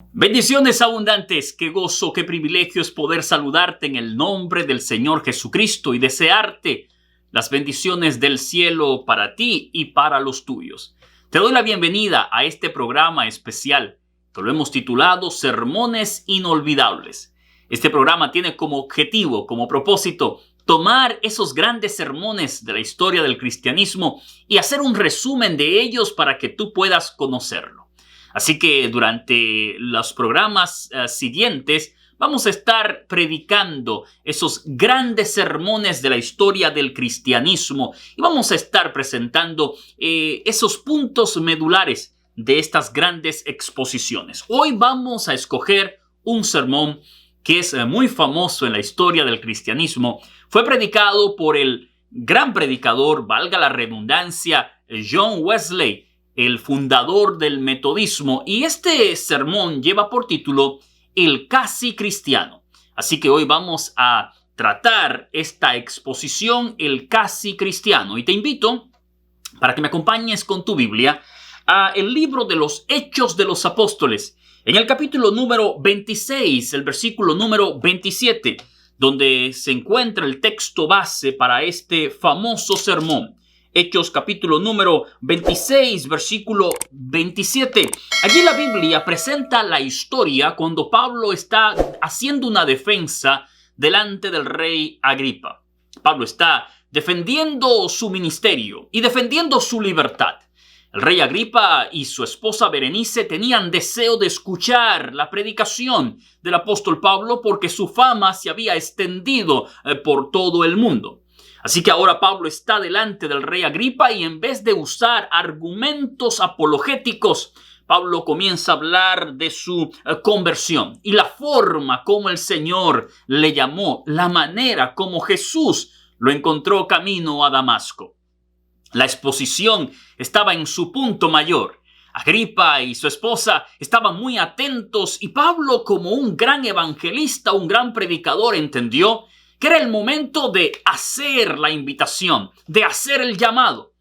Bendiciones abundantes, qué gozo, qué privilegio es poder saludarte en el nombre del Señor Jesucristo y desearte las bendiciones del cielo para ti y para los tuyos. Te doy la bienvenida a este programa especial que lo hemos titulado Sermones Inolvidables. Este programa tiene como objetivo, como propósito, tomar esos grandes sermones de la historia del cristianismo y hacer un resumen de ellos para que tú puedas conocerlo. Así que durante los programas siguientes vamos a estar predicando esos grandes sermones de la historia del cristianismo y vamos a estar presentando esos puntos medulares de estas grandes exposiciones. Hoy vamos a escoger un sermón que es muy famoso en la historia del cristianismo. Fue predicado por el gran predicador, valga la redundancia, John Wesley, el fundador del metodismo, y este sermón lleva por título El casi cristiano. Así que hoy vamos a tratar esta exposición, El casi cristiano, y te invito para que me acompañes con tu Biblia a el libro de los Hechos de los Apóstoles, en el capítulo número 26, el versículo número 27, donde se encuentra el texto base para este famoso sermón. Hechos capítulo número 26, versículo 27. Allí la Biblia presenta la historia cuando Pablo está haciendo una defensa delante del rey Agripa. Pablo está defendiendo su ministerio y defendiendo su libertad. El rey Agripa y su esposa Berenice tenían deseo de escuchar la predicación del apóstol Pablo porque su fama se había extendido por todo el mundo. Así que ahora Pablo está delante del rey Agripa y en vez de usar argumentos apologéticos, Pablo comienza a hablar de su conversión y la forma como el Señor le llamó, la manera como Jesús lo encontró camino a Damasco. La exposición estaba en su punto mayor. Agripa y su esposa estaban muy atentos y Pablo, como un gran evangelista, un gran predicador, entendió que era el momento de hacer la invitación, de hacer el llamado.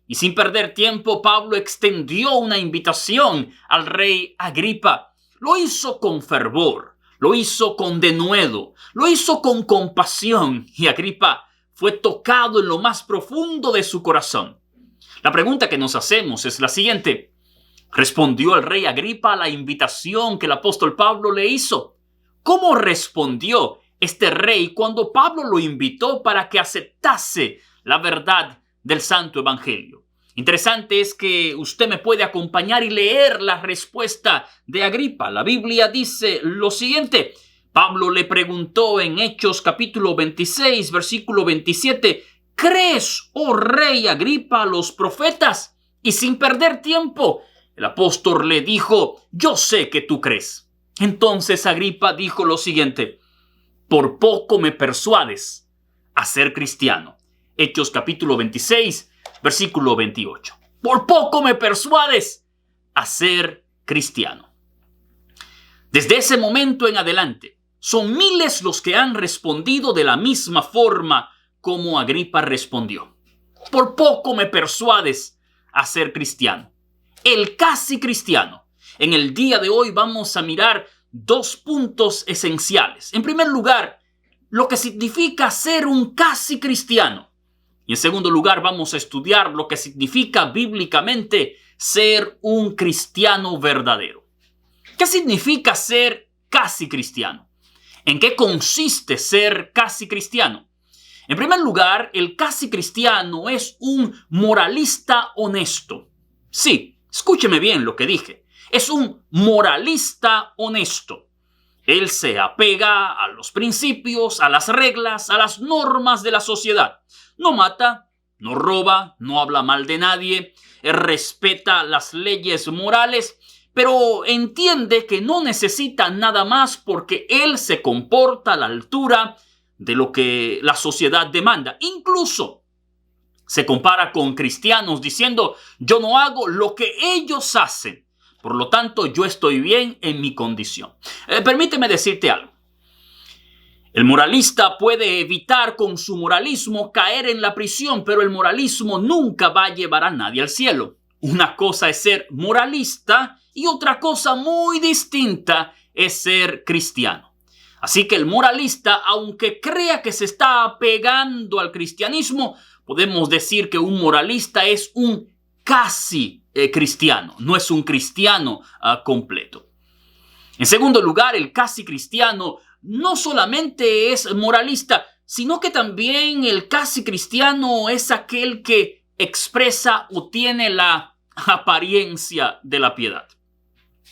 Y sin perder tiempo, Pablo extendió una invitación al rey Agripa. Lo hizo con fervor, lo hizo con denuedo, lo hizo con compasión. Y Agripa fue tocado en lo más profundo de su corazón. La pregunta que nos hacemos es la siguiente. ¿Respondió el rey Agripa a la invitación que el apóstol Pablo le hizo? ¿Cómo respondió este rey cuando Pablo lo invitó para que aceptase la verdad del Santo Evangelio? Interesante es que usted me puede acompañar y leer la respuesta de Agripa. La Biblia dice lo siguiente. Pablo le preguntó en Hechos capítulo 26, versículo 27, ¿crees, oh rey Agripa, a los profetas? Y sin perder tiempo, el apóstol le dijo, yo sé que tú crees. Entonces Agripa dijo lo siguiente, por poco me persuades a ser cristiano. Hechos capítulo 26, versículo 28. Por poco me persuades a ser cristiano. Desde ese momento en adelante, son miles los que han respondido de la misma forma como Agripa respondió. Por poco me persuades a ser cristiano. El casi cristiano. En el día de hoy vamos a mirar dos puntos esenciales. En primer lugar, lo que significa ser un casi cristiano. Y en segundo lugar, vamos a estudiar lo que significa bíblicamente ser un cristiano verdadero. ¿Qué significa ser casi cristiano? ¿En qué consiste ser casi cristiano? En primer lugar, el casi cristiano es un moralista honesto. Sí, escúcheme bien lo que dije. Es un moralista honesto. Él se apega a los principios, a las reglas, a las normas de la sociedad. No mata, no roba, no habla mal de nadie, respeta las leyes morales, pero entiende que no necesita nada más porque él se comporta a la altura de lo que la sociedad demanda. Incluso se compara con cristianos diciendo, yo no hago lo que ellos hacen. Por lo tanto, yo estoy bien en mi condición. Permíteme decirte algo. El moralista puede evitar con su moralismo caer en la prisión, pero el moralismo nunca va a llevar a nadie al cielo. Una cosa es ser moralista y otra cosa muy distinta es ser cristiano. Así que el moralista, aunque crea que se está apegando al cristianismo, podemos decir que un moralista es un casi cristiano, no es un cristiano completo. En segundo lugar, el casi cristiano no solamente es moralista, sino que también el casi cristiano es aquel que expresa o tiene la apariencia de la piedad.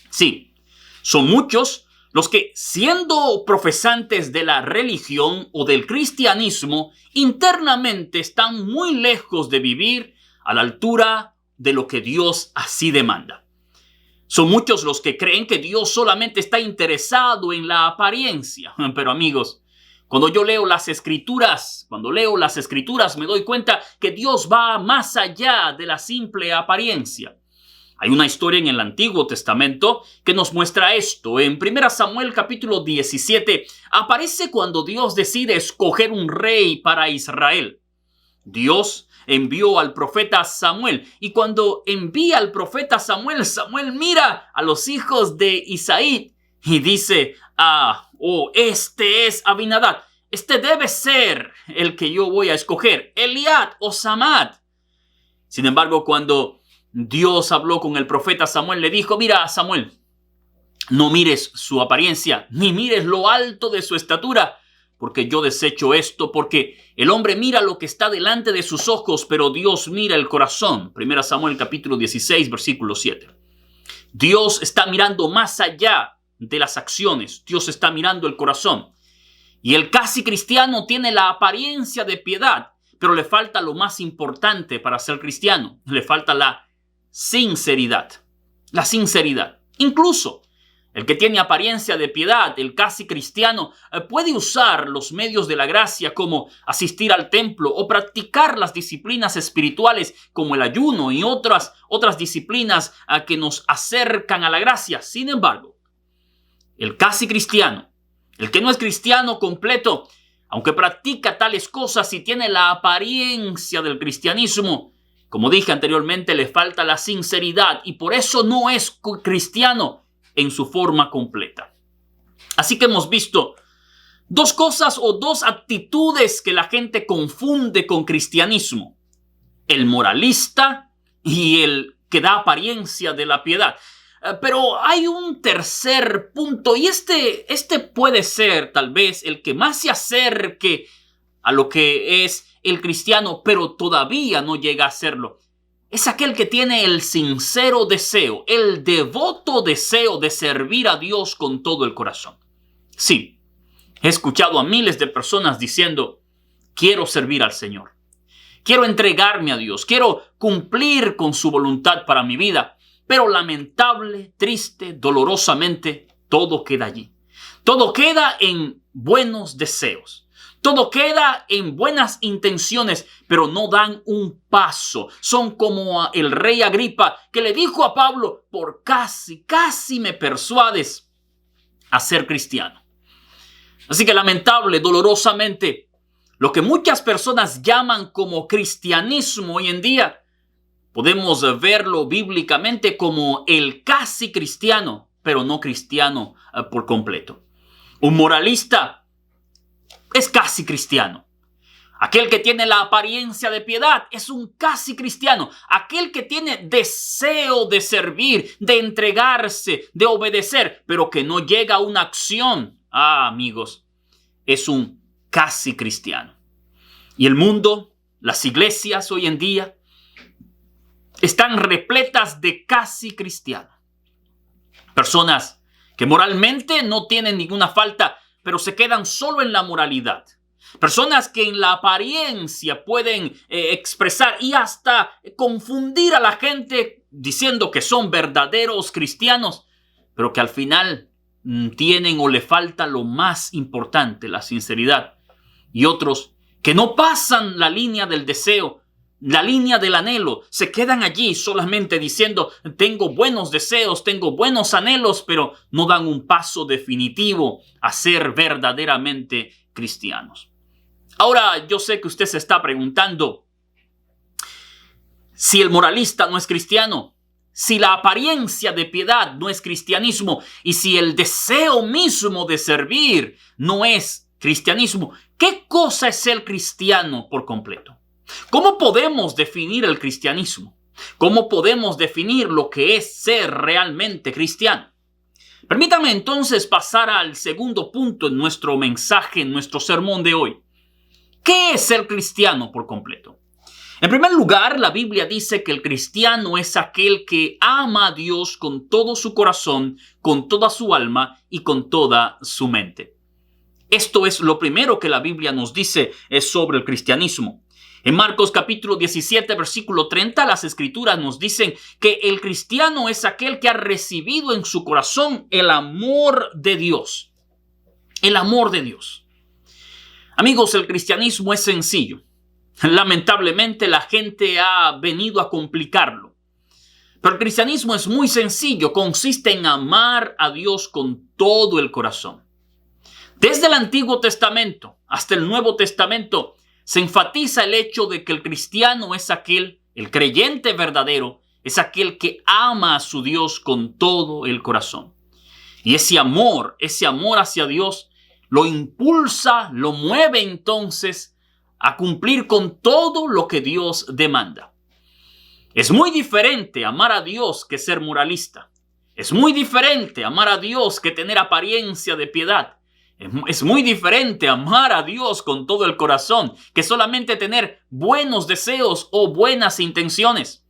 Sí, son muchos los que, siendo profesantes de la religión o del cristianismo, internamente están muy lejos de vivir a la altura de lo que Dios así demanda. Son muchos los que creen que Dios solamente está interesado en la apariencia. Pero amigos, cuando leo las escrituras, me doy cuenta que Dios va más allá de la simple apariencia. Hay una historia en el Antiguo Testamento que nos muestra esto. En 1 Samuel capítulo 17 aparece cuando Dios decide escoger un rey para Israel. Dios envió al profeta Samuel, y cuando envía al profeta Samuel, Samuel mira a los hijos de Isaí y dice: este es Abinadab, este debe ser el que yo voy a escoger, Eliab o Samad. Sin embargo, cuando Dios habló con el profeta Samuel, le dijo: mira, Samuel, no mires su apariencia, ni mires lo alto de su estatura, porque yo desecho esto, porque el hombre mira lo que está delante de sus ojos, pero Dios mira el corazón. 1 Samuel capítulo 16, versículo 7. Dios está mirando más allá de las acciones. Dios está mirando el corazón. Y el casi cristiano tiene la apariencia de piedad, pero le falta lo más importante para ser cristiano. Le falta la sinceridad. La sinceridad. Incluso el que tiene apariencia de piedad, el casi cristiano, puede usar los medios de la gracia como asistir al templo o practicar las disciplinas espirituales como el ayuno y otras disciplinas que nos acercan a la gracia. Sin embargo, el casi cristiano, el que no es cristiano completo, aunque practica tales cosas y tiene la apariencia del cristianismo, como dije anteriormente, le falta la sinceridad y por eso no es cristiano en su forma completa. Así que hemos visto dos cosas o dos actitudes que la gente confunde con cristianismo: el moralista y el que da apariencia de la piedad. Pero hay un tercer punto, y este puede ser tal vez el que más se acerque a lo que es el cristiano, pero todavía no llega a serlo. Es aquel que tiene el sincero deseo, el devoto deseo de servir a Dios con todo el corazón. Sí, he escuchado a miles de personas diciendo: quiero servir al Señor, quiero entregarme a Dios, quiero cumplir con su voluntad para mi vida. Pero lamentable, triste, dolorosamente, todo queda allí. Todo queda en buenos deseos. Todo queda en buenas intenciones, pero no dan un paso. Son como el rey Agripa, que le dijo a Pablo: por casi me persuades a ser cristiano. Así que lamentable, dolorosamente, lo que muchas personas llaman como cristianismo hoy en día, podemos verlo bíblicamente como el casi cristiano, pero no cristiano por completo. Un moralista es casi cristiano. Aquel que tiene la apariencia de piedad es un casi cristiano. Aquel que tiene deseo de servir, de entregarse, de obedecer, pero que no llega a una acción, amigos, es un casi cristiano. Y el mundo, las iglesias hoy en día, están repletas de casi cristianos. Personas que moralmente no tienen ninguna falta, pero se quedan solo en la moralidad. Personas que en la apariencia pueden expresar y hasta confundir a la gente diciendo que son verdaderos cristianos, pero que al final tienen o le falta lo más importante, la sinceridad. Y otros que no pasan la línea del deseo, la línea del anhelo, se quedan allí solamente diciendo: tengo buenos deseos, tengo buenos anhelos, pero no dan un paso definitivo a ser verdaderamente cristianos. Ahora, yo sé que usted se está preguntando: si el moralista no es cristiano, si la apariencia de piedad no es cristianismo y si el deseo mismo de servir no es cristianismo, ¿qué cosa es ser cristiano por completo? ¿Cómo podemos definir el cristianismo? ¿Cómo podemos definir lo que es ser realmente cristiano? Permítame entonces pasar al segundo punto en nuestro mensaje, en nuestro sermón de hoy. ¿Qué es ser cristiano por completo? En primer lugar, la Biblia dice que el cristiano es aquel que ama a Dios con todo su corazón, con toda su alma y con toda su mente. Esto es lo primero que la Biblia nos dice sobre el cristianismo. En Marcos capítulo 17, versículo 30, las escrituras nos dicen que el cristiano es aquel que ha recibido en su corazón el amor de Dios. El amor de Dios. Amigos, el cristianismo es sencillo. Lamentablemente la gente ha venido a complicarlo. Pero el cristianismo es muy sencillo, consiste en amar a Dios con todo el corazón. Desde el Antiguo Testamento hasta el Nuevo Testamento se enfatiza el hecho de que el cristiano es aquel, el creyente verdadero, es aquel que ama a su Dios con todo el corazón. Y ese amor hacia Dios lo impulsa, lo mueve entonces a cumplir con todo lo que Dios demanda. Es muy diferente amar a Dios que ser moralista. Es muy diferente amar a Dios que tener apariencia de piedad. Es muy diferente amar a Dios con todo el corazón que solamente tener buenos deseos o buenas intenciones.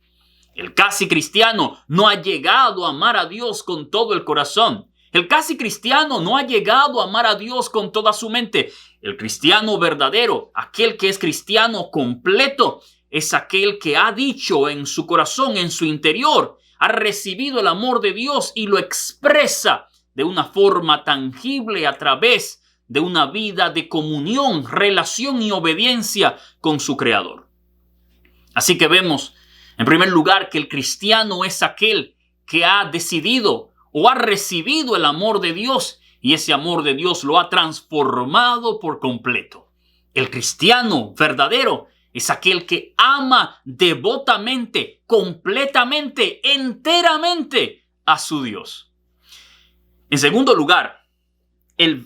El casi cristiano no ha llegado a amar a Dios con todo el corazón. El casi cristiano no ha llegado a amar a Dios con toda su mente. El cristiano verdadero, aquel que es cristiano completo, es aquel que ha dicho en su corazón, en su interior, ha recibido el amor de Dios y lo expresa de una forma tangible a través de una vida de comunión, relación y obediencia con su Creador. Así que vemos, en primer lugar, que el cristiano es aquel que ha decidido o ha recibido el amor de Dios y ese amor de Dios lo ha transformado por completo. El cristiano verdadero es aquel que ama devotamente, completamente, enteramente a su Dios. En segundo lugar, el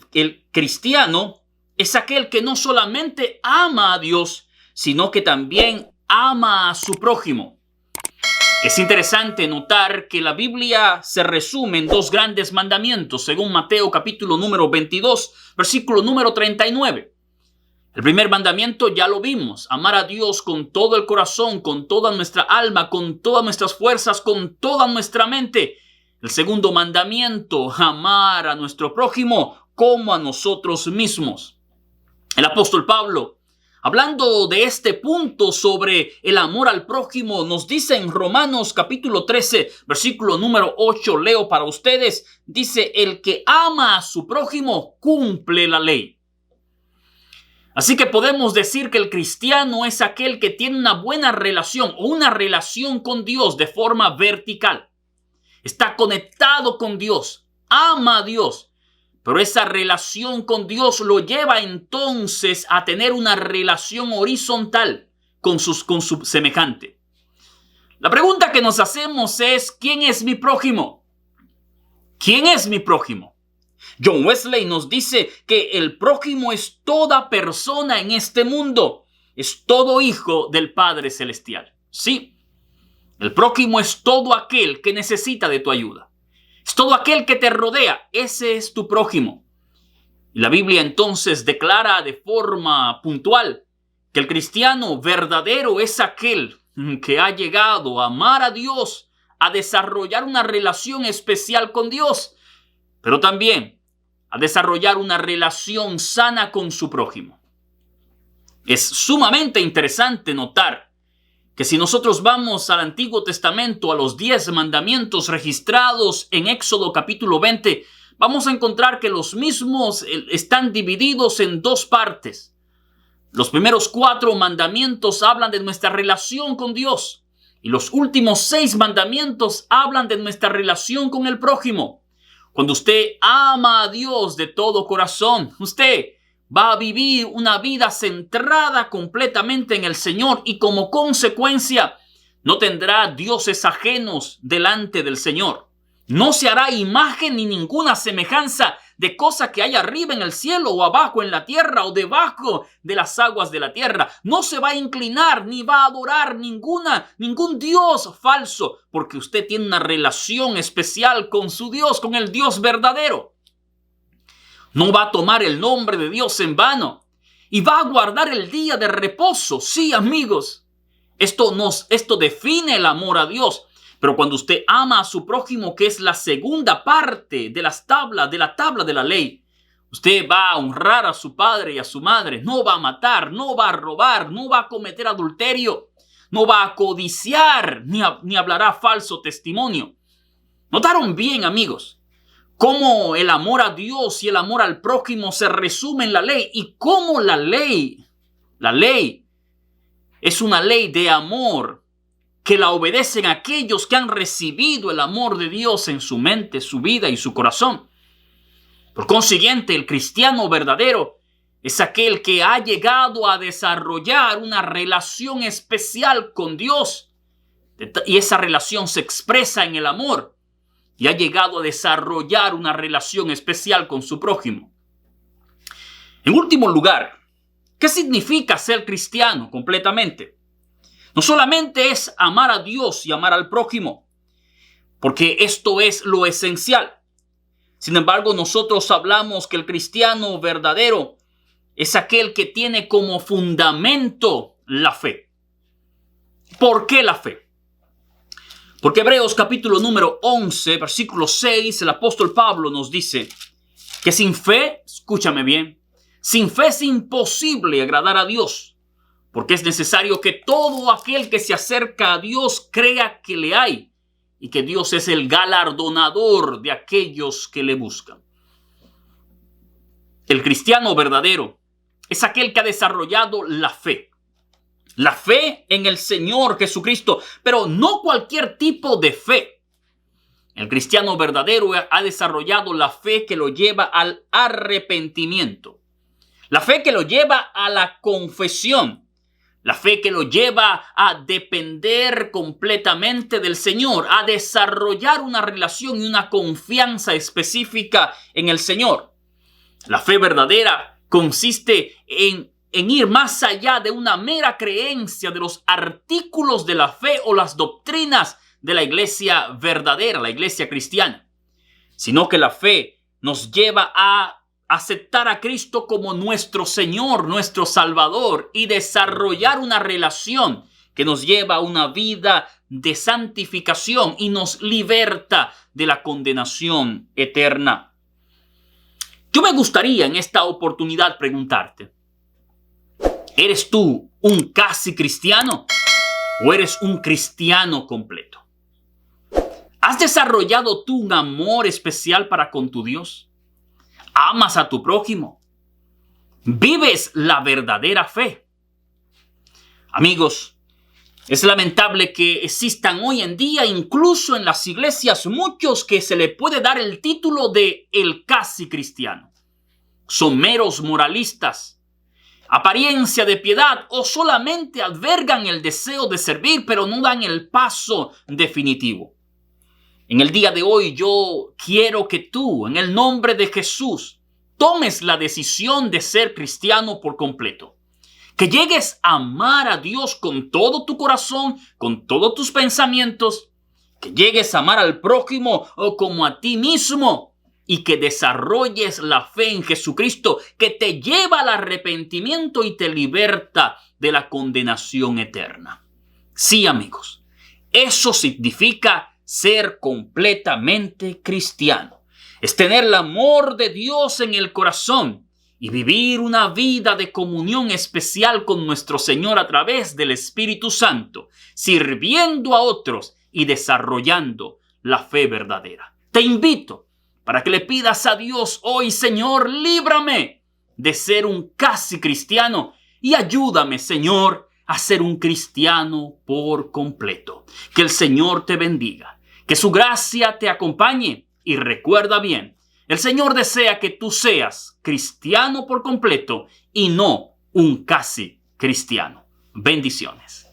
cristiano es aquel que no solamente ama a Dios, sino que también ama a su prójimo. Es interesante notar que la Biblia se resume en dos grandes mandamientos, según Mateo capítulo número 22, versículo número 39. El primer mandamiento ya lo vimos, amar a Dios con todo el corazón, con toda nuestra alma, con todas nuestras fuerzas, con toda nuestra mente. El segundo mandamiento, amar a nuestro prójimo como a nosotros mismos. El apóstol Pablo, hablando de este punto sobre el amor al prójimo, nos dice en Romanos capítulo 13, versículo número 8, leo para ustedes, dice, el que ama a su prójimo cumple la ley. Así que podemos decir que el cristiano es aquel que tiene una buena relación o una relación con Dios de forma vertical. Está conectado con Dios, ama a Dios, pero esa relación con Dios lo lleva entonces a tener una relación horizontal con su semejante. La pregunta que nos hacemos es, ¿quién es mi prójimo? ¿Quién es mi prójimo? John Wesley nos dice que el prójimo es toda persona en este mundo, es todo hijo del Padre Celestial. Sí, el prójimo es todo aquel que necesita de tu ayuda. Es todo aquel que te rodea, ese es tu prójimo. Y la Biblia entonces declara de forma puntual que el cristiano verdadero es aquel que ha llegado a amar a Dios, a desarrollar una relación especial con Dios, pero también a desarrollar una relación sana con su prójimo. Es sumamente interesante notar que si nosotros vamos al Antiguo Testamento, a los 10 mandamientos registrados en Éxodo capítulo 20, vamos a encontrar que los mismos están divididos en dos partes. Los primeros 4 mandamientos hablan de nuestra relación con Dios y los últimos 6 mandamientos hablan de nuestra relación con el prójimo. Cuando usted ama a Dios de todo corazón, usted va a vivir una vida centrada completamente en el Señor y como consecuencia No tendrá dioses ajenos delante del Señor. No se hará imagen ni ninguna semejanza de cosa que haya arriba en el cielo o abajo en la tierra o debajo de las aguas de la tierra. No se va a inclinar ni va a adorar ningún Dios falso, porque usted tiene una relación especial con su Dios, con el Dios verdadero. No va a tomar el nombre de Dios en vano y va a guardar el día de reposo. Sí, amigos, esto define el amor a Dios. Pero cuando usted ama a su prójimo, que es la segunda parte de la tabla de la ley, usted va a honrar a su padre y a su madre. No va a matar, no va a robar, no va a cometer adulterio, no va a codiciar, ni hablará falso testimonio. ¿Notaron bien, amigos, cómo el amor a Dios y el amor al prójimo se resume en la ley? Y cómo la ley es una ley de amor que la obedecen aquellos que han recibido el amor de Dios en su mente, su vida y su corazón. Por consiguiente, el cristiano verdadero es aquel que ha llegado a desarrollar una relación especial con Dios, y esa relación se expresa en el amor, y ha llegado a desarrollar una relación especial con su prójimo. En último lugar, ¿qué significa ser cristiano completamente? No solamente es amar a Dios y amar al prójimo, porque esto es lo esencial. Sin embargo, nosotros hablamos que el cristiano verdadero es aquel que tiene como fundamento la fe. ¿Por qué la fe? Porque Hebreos capítulo número 11, versículo 6, el apóstol Pablo nos dice que sin fe, escúchame bien, sin fe es imposible agradar a Dios. Porque es necesario que todo aquel que se acerca a Dios crea que le hay y que Dios es el galardonador de aquellos que le buscan. El cristiano verdadero es aquel que ha desarrollado la fe. La fe en el Señor Jesucristo, pero no cualquier tipo de fe. El cristiano verdadero ha desarrollado la fe que lo lleva al arrepentimiento. La fe que lo lleva a la confesión. La fe que lo lleva a depender completamente del Señor, a desarrollar una relación y una confianza específica en el Señor. La fe verdadera consiste en ir más allá de una mera creencia de los artículos de la fe o las doctrinas de la iglesia verdadera, la iglesia cristiana, sino que la fe nos lleva a aceptar a Cristo como nuestro Señor, nuestro Salvador, y desarrollar una relación que nos lleva a una vida de santificación y nos liberta de la condenación eterna. Yo me gustaría en esta oportunidad preguntarte, ¿eres tú un casi cristiano o eres un cristiano completo? ¿Has desarrollado tú un amor especial para con tu Dios? ¿Amas a tu prójimo? ¿Vives la verdadera fe? Amigos, es lamentable que existan hoy en día, incluso en las iglesias, muchos que se le puede dar el título de el casi cristiano. Son meros moralistas, apariencia de piedad, o solamente albergan el deseo de servir, pero no dan el paso definitivo. En el día de hoy yo quiero que tú, en el nombre de Jesús, tomes la decisión de ser cristiano por completo. Que llegues a amar a Dios con todo tu corazón, con todos tus pensamientos. Que llegues a amar al prójimo como a ti mismo. Y que desarrolles la fe en Jesucristo, que te lleva al arrepentimiento y te liberta de la condenación eterna. Sí, amigos, eso significa ser completamente cristiano. Es tener el amor de Dios en el corazón y vivir una vida de comunión especial con nuestro Señor a través del Espíritu Santo, sirviendo a otros y desarrollando la fe verdadera. Te invito para que le pidas a Dios hoy: Señor, líbrame de ser un casi cristiano y ayúdame, Señor, a ser un cristiano por completo. Que el Señor te bendiga. Que su gracia te acompañe y recuerda bien, el Señor desea que tú seas cristiano por completo y no un casi cristiano. Bendiciones.